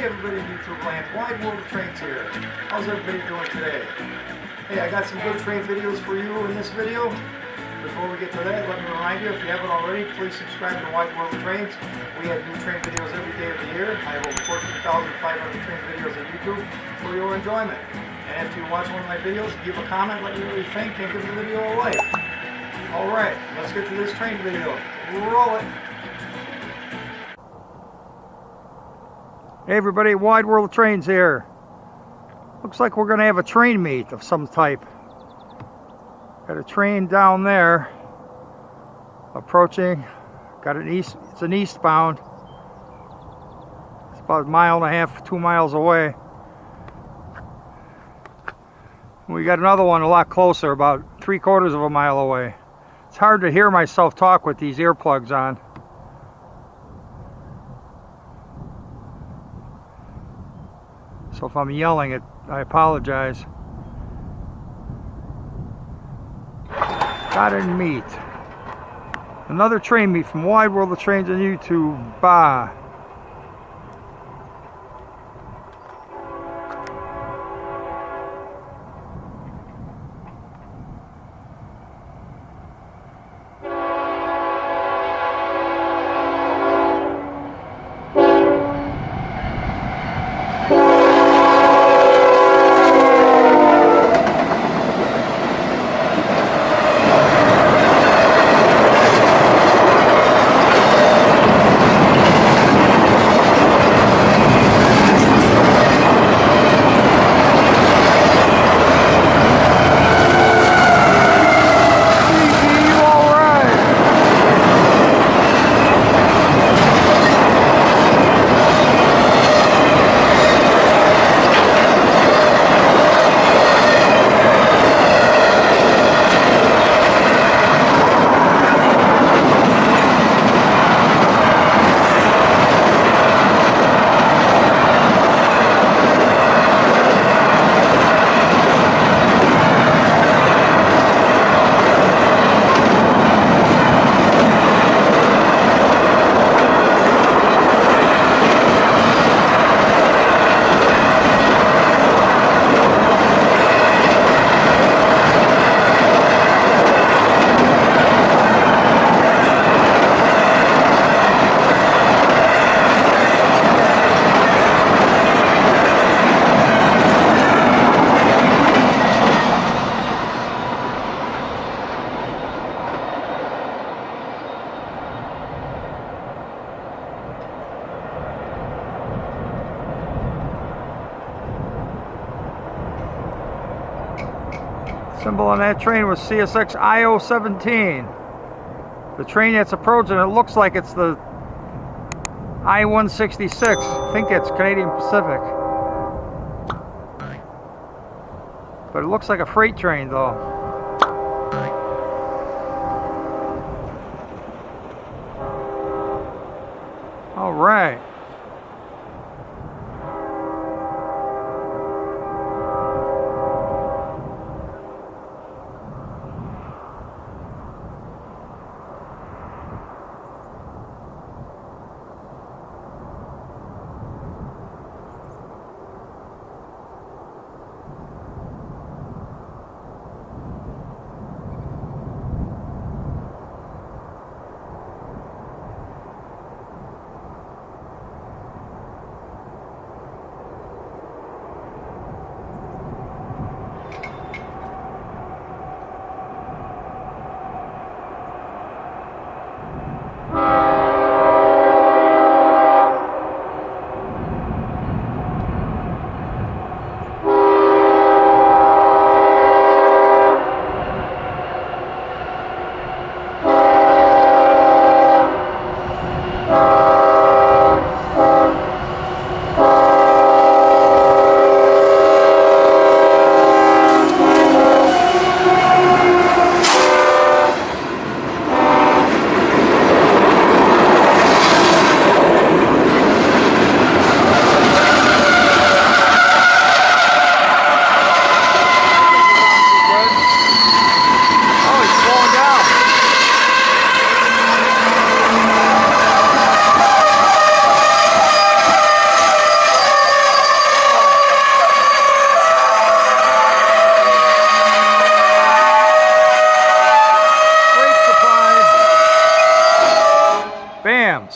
Hey everybody in YouTube land, Wide World of Trains here. How's everybody doing today? Hey, I got some good train videos for you in this video. Before we get to that, let me remind you, if you haven't already, please subscribe to Wide World of Trains. We have new train videos every day of the year. I have over 14,500 train videos on YouTube for your enjoyment. And after you watch one of my videos, give a comment, let me know what you think, and give the video a like. Alright, let's get to this train video. Roll it! Hey everybody, Wide World of Trains here. Looks like we're going to have a train meet of some type. Got a train down there approaching. Got an east, it's an eastbound. It's about 1.5 miles, 2 miles away. We got another one a lot closer, about 3/4 of a mile away. It's hard to hear myself talk with these earplugs on. So if I'm yelling, I apologize. Got a meet. Another train meet from Wide World of Trains on YouTube. Bye. Symbol on that train was CSX IO17. The train that's approaching, it looks like it's the I-166. I think it's Canadian Pacific. But it looks like a freight train though. All right.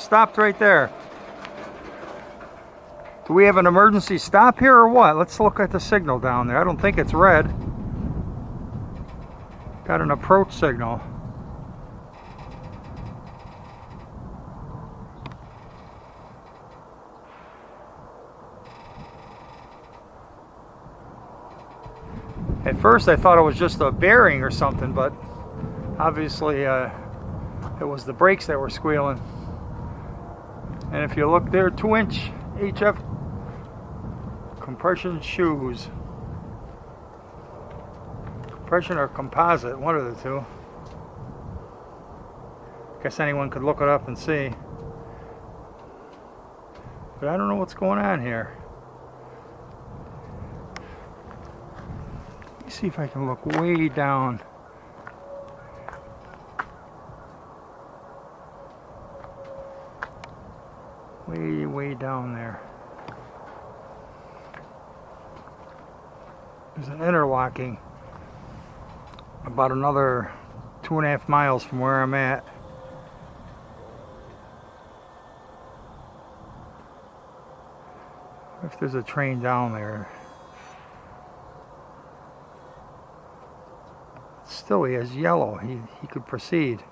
stopped right there. Do we have an emergency stop here or what? Let's look at the signal down there. I don't think it's red. Got an approach signal. At first I thought it was just a bearing or something, but obviously it was the brakes that were squealing. And if you look there, 2-inch HF compression shoes. Compression or composite, one of the two. Guess anyone could look it up and see. But I don't know what's going on here. Let me see if I can look way down. Way down there. There's an interlocking about another 2.5 miles from where I'm at. If there's a train down there. Still, he has yellow. He could proceed.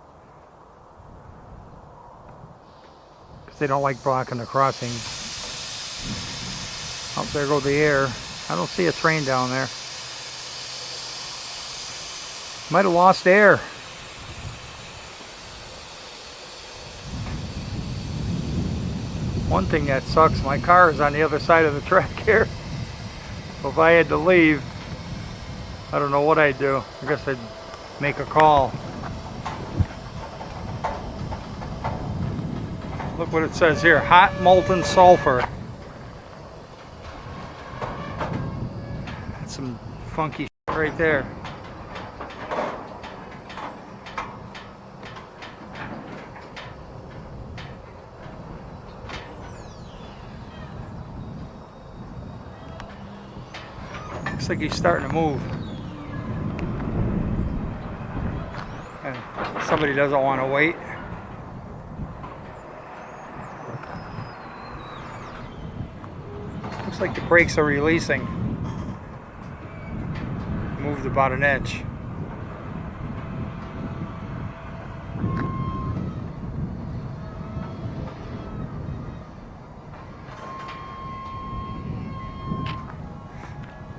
Because they don't like blocking the crossing. Oh, there goes the air. I don't see a train down there. Might have lost air. One thing that sucks, my car is on the other side of the track here. So if I had to leave, I don't know what I'd do. I guess I'd make a call. Look what it says here, hot molten sulfur. That's some funky shit right there. Looks like he's starting to move. And somebody doesn't want to wait. Looks like the brakes are releasing. Moved about an inch.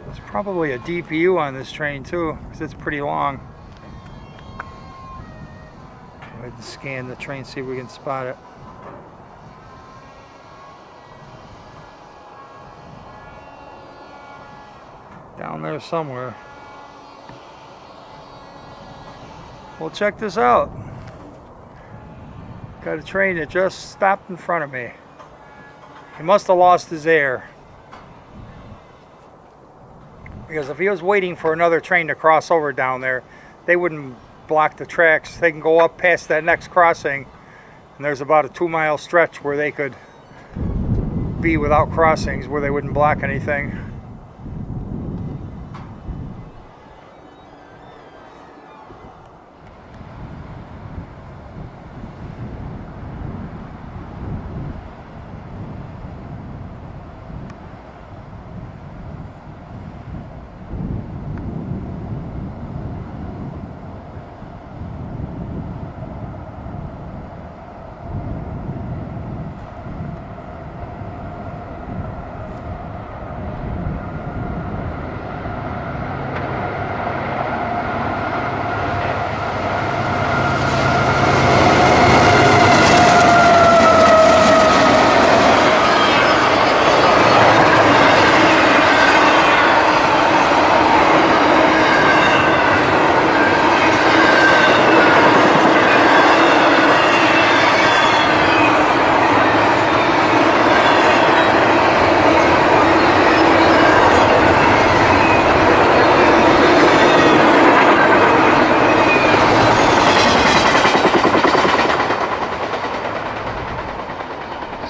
There's probably a DPU on this train too, because it's pretty long. Go ahead and scan the train, see if we can spot it. Down there somewhere. Well, check this out. Got a train that just stopped in front of me. He must have lost his air. Because if he was waiting for another train to cross over down there, they wouldn't block the tracks. They can go up past that next crossing, and there's about a 2-mile stretch where they could be without crossings, where they wouldn't block anything.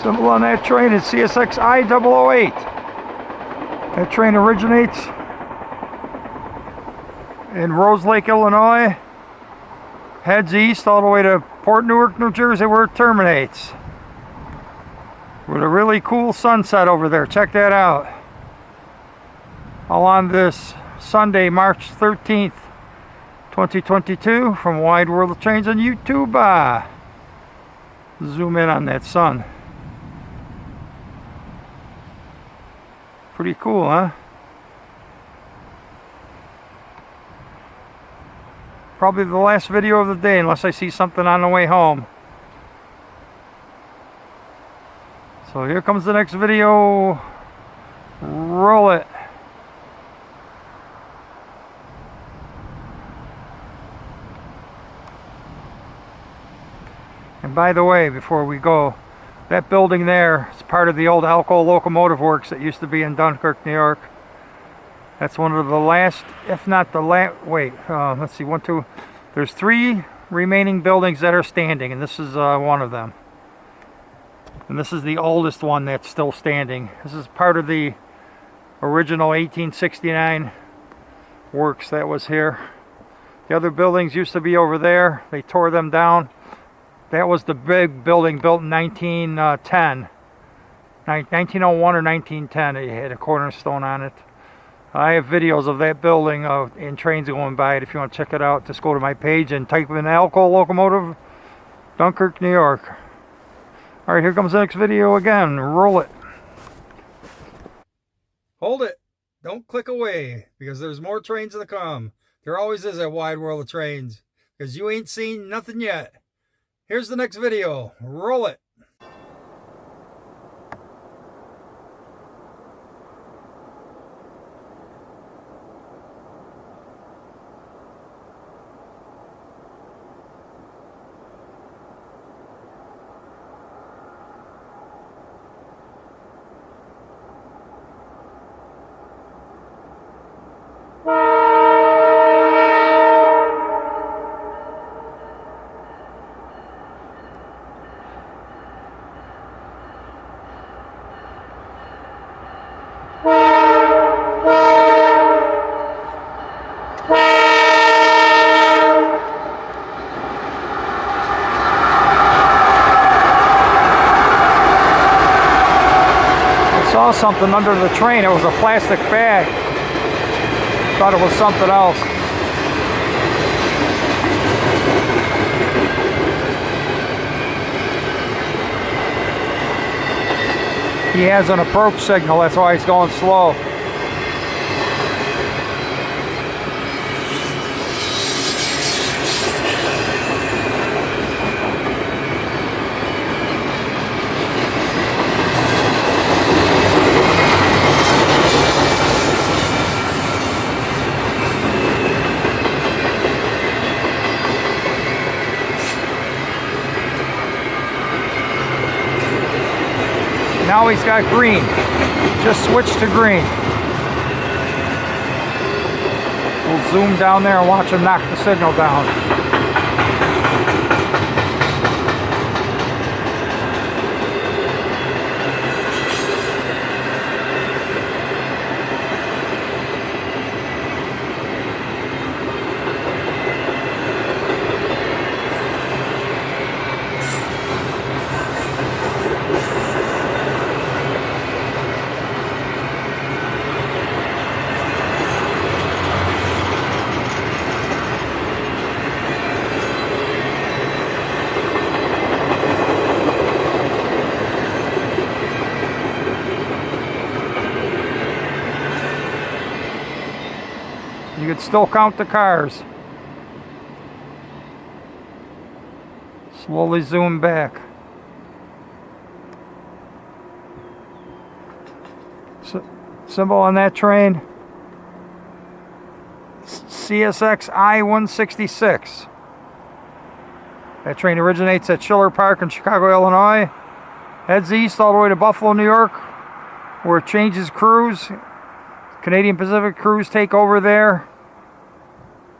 Symbol on that train is CSX I-008. That train originates in Rose Lake, Illinois, heads east all the way to Port Newark, New Jersey, where it terminates. with a really cool sunset over there. Check that out. All on this Sunday, March 13th, 2022 from Wide World of Trains on YouTube. Zoom in on that sun. Pretty cool, huh? Probably the last video of the day unless I see something on the way home. So here comes the next video. Roll it. And by the way, before we go, that building there is part of the old Alco Locomotive Works that used to be in Dunkirk, New York. That's one of the last, if not the last, let's see, there's 3 remaining buildings that are standing, and this is one of them. And this is the oldest one that's still standing. This is part of the original 1869 works that was here. The other buildings used to be over there. They tore them down. That was the big building built in 1901 or 1910. It had a cornerstone on it. I have videos of that building and trains going by it. If you want to check it out, just go to my page and type in Alco Locomotive, Dunkirk, New York. Alright, here comes the next video again. Roll it. Hold it. Don't click away, because there's more trains to come. There always is at Wide World of Trains, because you ain't seen nothing yet. Here's the next video. Roll it. Saw something under the train. It was a plastic bag. Thought it was something else. He has an approach signal, that's why he's going slow. Now he's got green. Just switched to green. We'll zoom down there and watch him knock the signal down. You could still count the cars. Slowly zoom back. Symbol on that train, CSX I-166. That train originates at Schiller Park in Chicago, Illinois. Heads east all the way to Buffalo, New York, where it changes crews. Canadian Pacific crews take over there.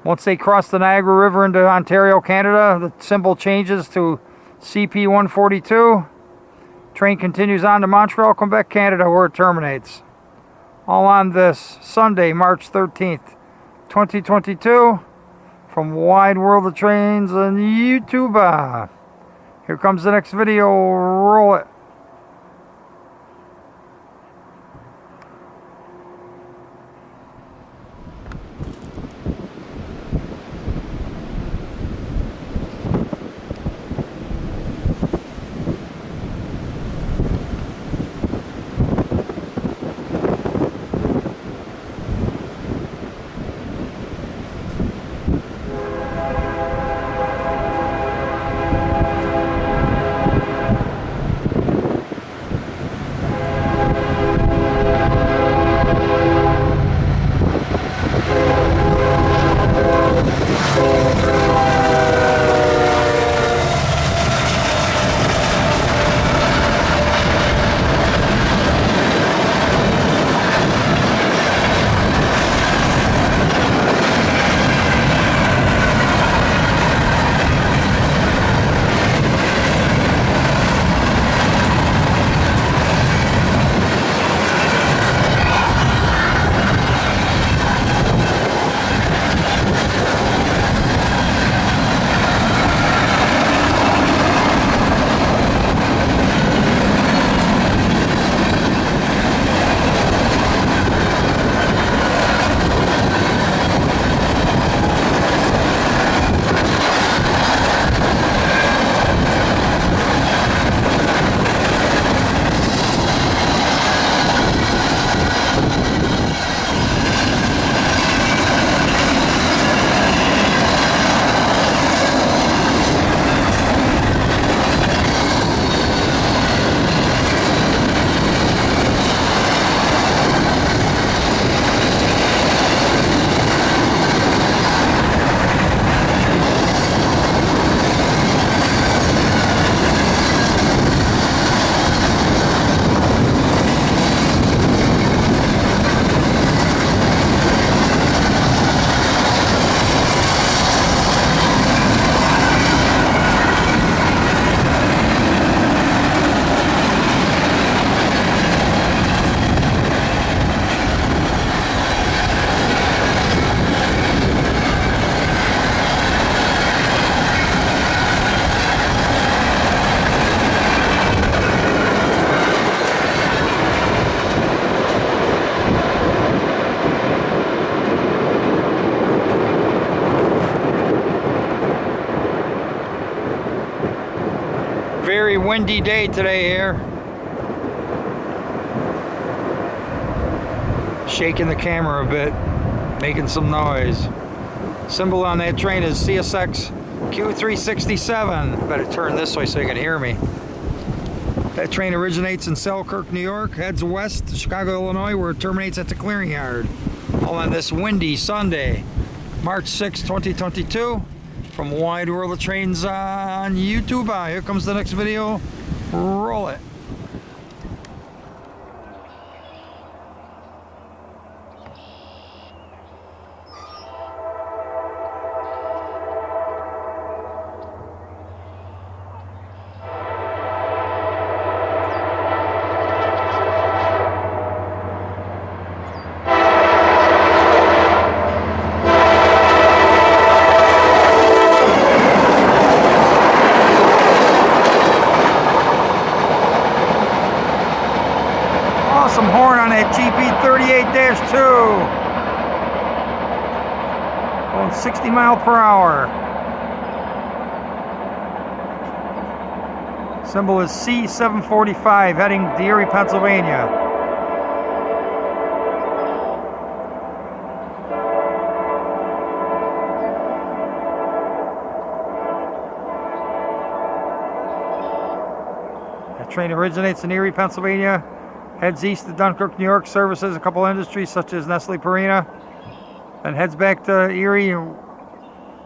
Once they cross the Niagara River into Ontario, Canada, the symbol changes to CP142. Train continues on to Montreal, Quebec, Canada, where it terminates. All on this Sunday, March 13th, 2022, from Wide World of Trains on YouTube. Here comes the next video. Roll it. windy day today here. Shaking the camera a bit, making some noise. Symbol on that train is CSX Q367. Better turn this way so you can hear me. That train originates in Selkirk, New York, heads west to Chicago, Illinois, where it terminates at the clearing yard. All on this windy Sunday, March 6, 2022. From Wide World of Trains on YouTube. Here comes the next video. Roll it. Some horn on that GP38-2 going 60 mile per hour. Symbol is C745 heading to Erie, Pennsylvania. That train originates in Erie, Pennsylvania. Heads east to Dunkirk, New York, services a couple industries such as Nestle Purina, and heads back to Erie,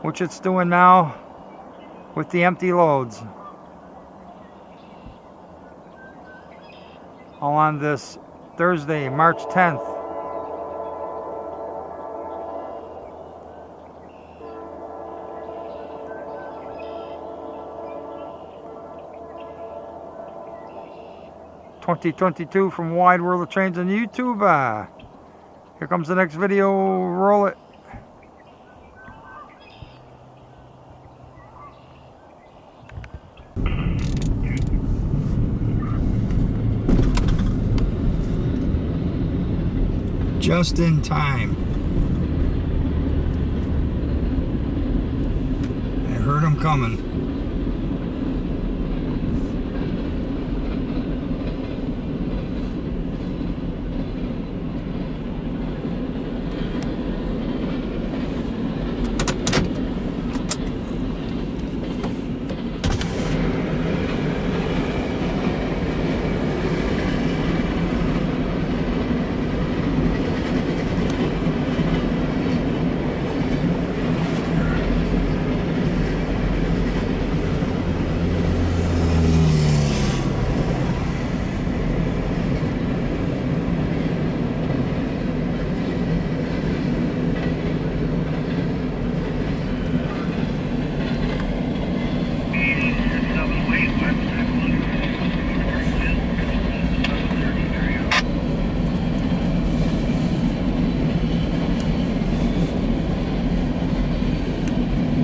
which it's doing now with the empty loads. All on this Thursday, March 10th. (2022) from Wide World of Trains on YouTube. Here comes the next video. Roll it. Just in time. I heard them coming.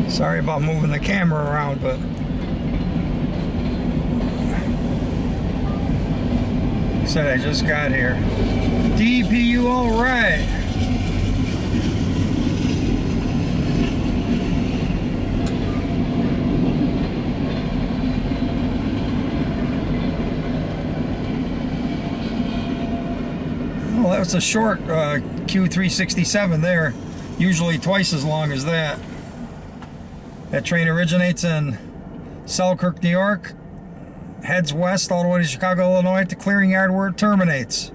Sorry about moving the camera around, but said I just got here. DPU, all right. Well, that was a short Q367 there. Usually twice as long as that. That train originates in Selkirk, New York, heads west all the way to Chicago, Illinois at the clearing yard where it terminates.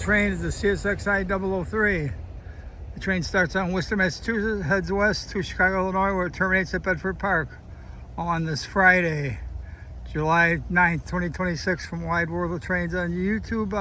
train is the CSX I-003. The train starts on Worcester, Massachusetts, heads west to Chicago, Illinois, where it terminates at Bedford Park on this Friday, July 9th, 2026, from Wide World of Trains on YouTube.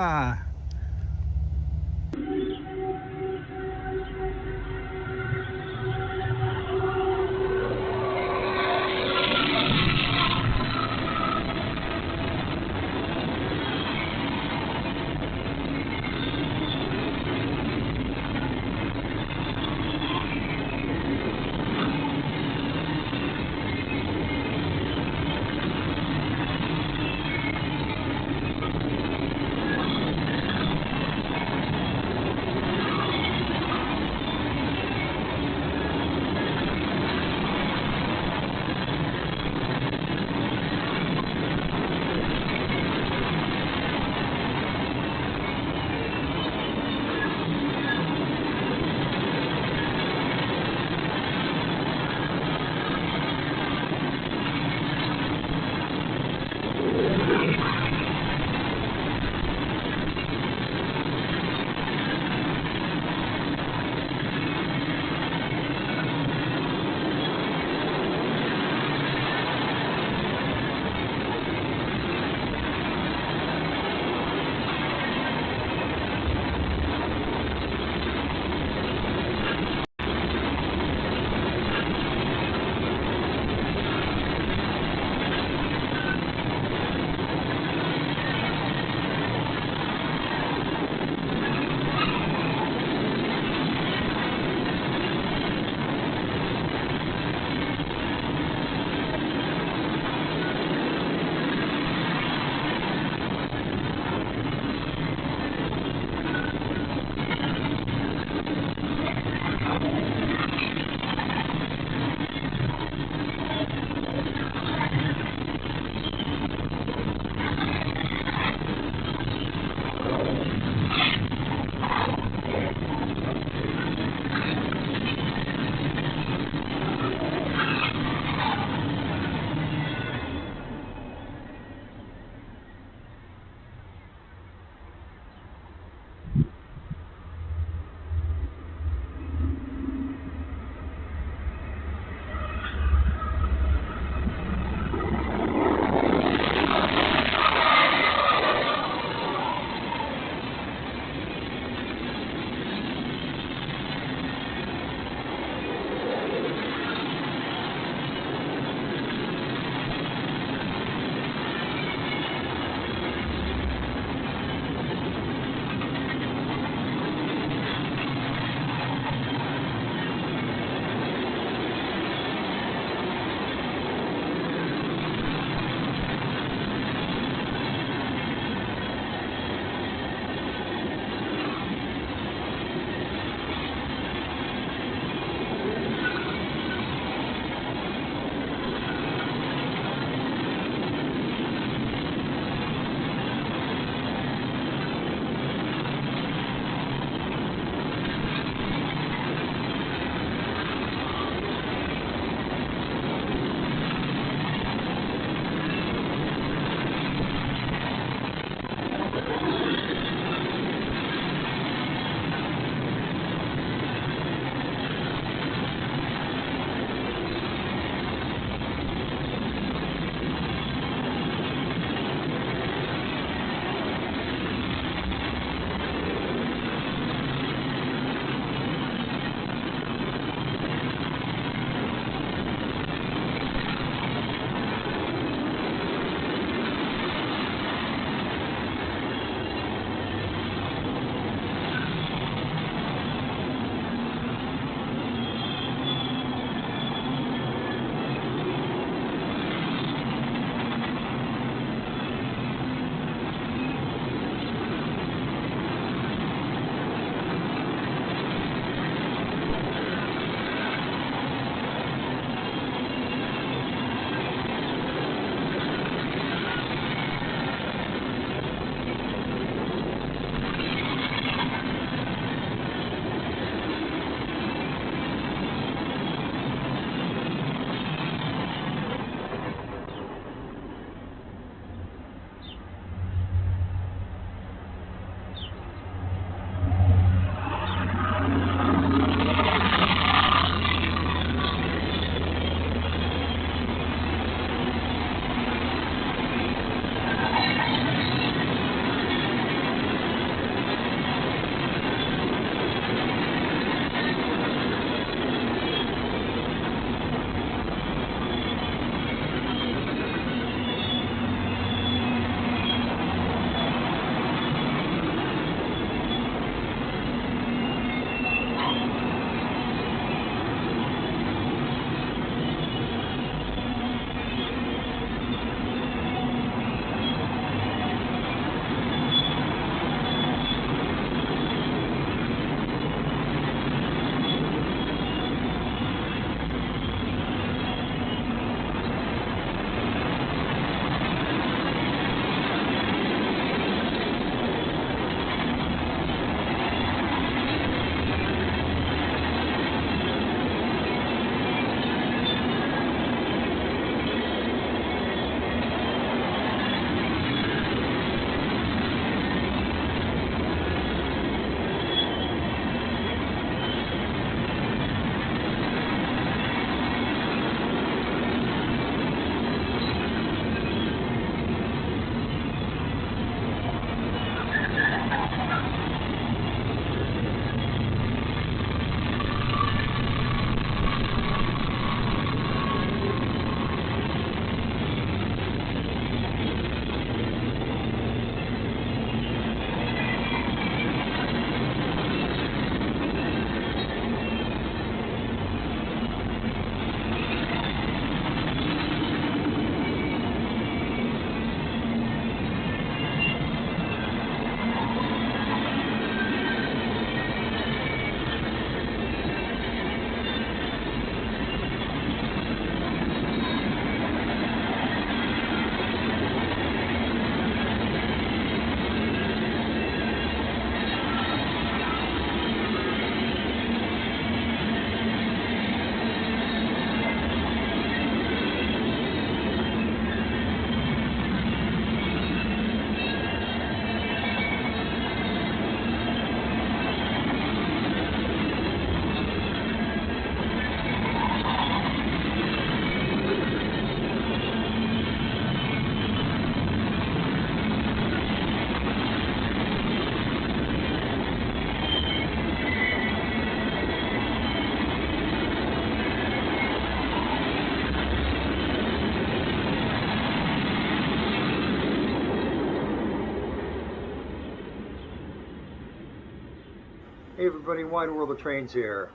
Hey everybody, Wide World of Trains here.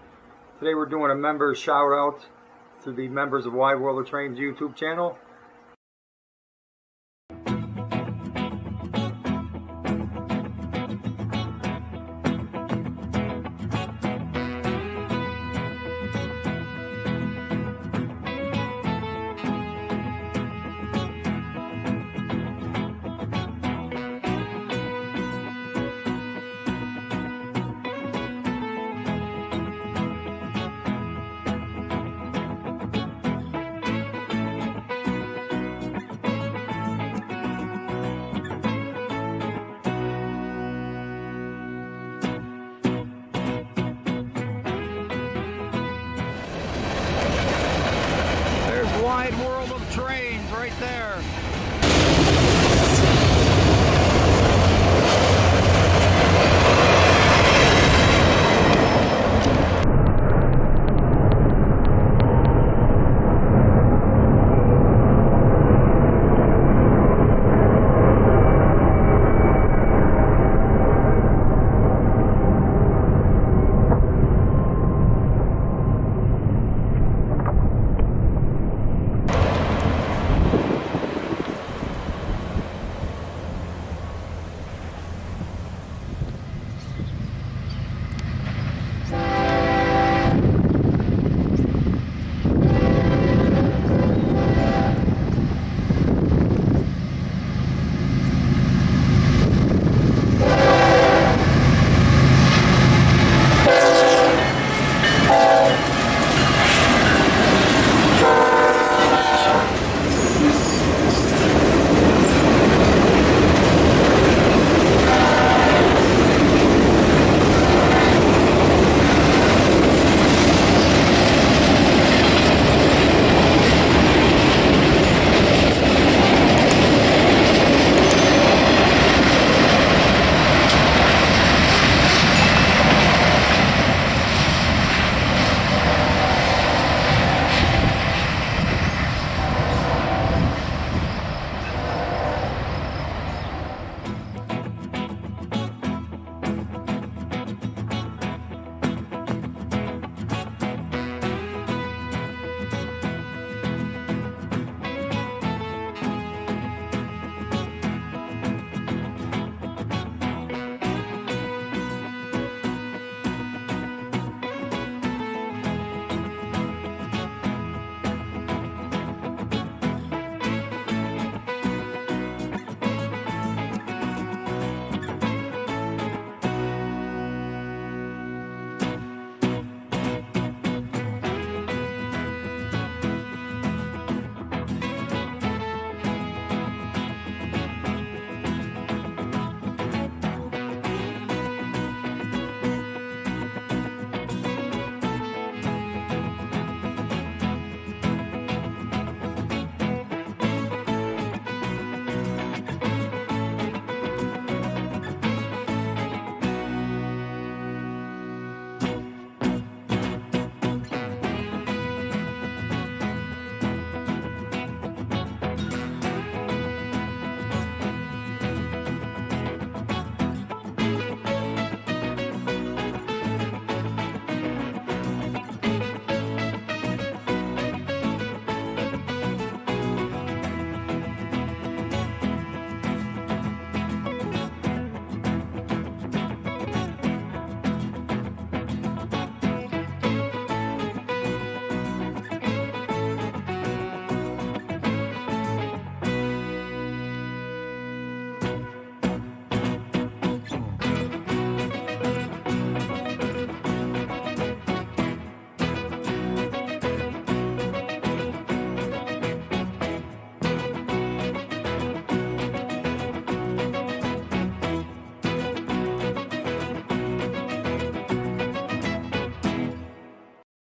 Today we're doing a member shout out to the members of Wide World of Trains YouTube channel.